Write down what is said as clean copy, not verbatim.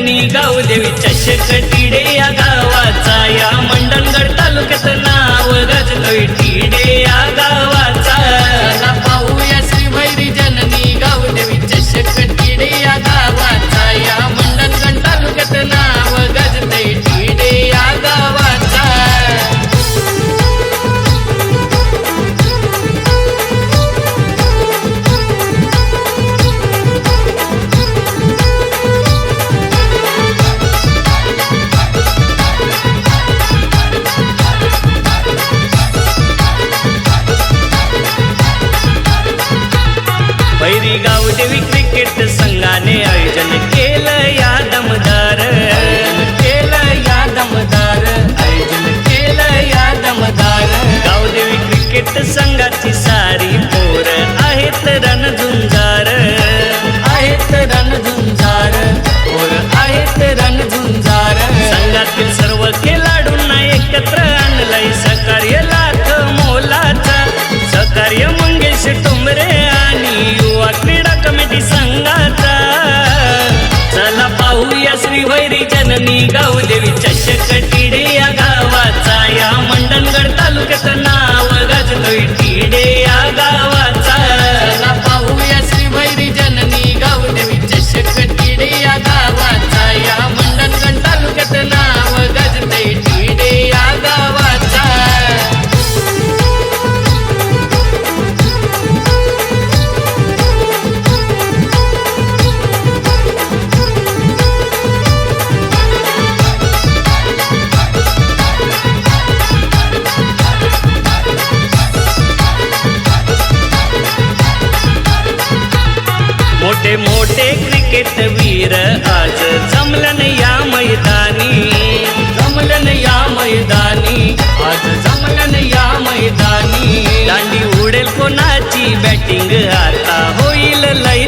जननी गावदेवी चषक टिडे या गावाचा, या मंडणगड तालुक्यात नाव गाजतोय टिडे या गावाचा। चला पाहूया श्री भैरी जननी गावदेवी चषक टिडे या गावाचा, या मंडणगड तालुक्यात नाव गाजतोय टिडे या गावाचा। भैरी गावदेवी क्रिकेट संघाने आयोजन केलं या दमदार, आयोजन केलं या दमदार। गावदेवी क्रिकेट संघाची सारी पोर आहेत रणझुंजार, पोर आहेत रणझुंजार। संघातील सर्व खेळाडूंना एकत्र आणलंय सहकार्य लाख मोलाचा, सहकार्य मंगेश टोंबरे आणि युवा क्रीडा कमिटी संघाचा। चला पाहूया श्री भैरी जननी गावदेवी चषक टिडे या गावाचा, या मंडणगड तालुक्यात नाव गाजतोय टिडे या गावाचा। चला पाहूया श्री भैरी जननी गावदेवी चषक टिडे या गावाचा, या मंडणगड तालुक्यात नाव गाजतोय टिडे या गावाचा। मोठे मोठे क्रिकेट वीर आज जमलन या मैदानी, आज जमलन या मैदानी। दांडी उडेल कोणाची बॅटिंग आता होईल लय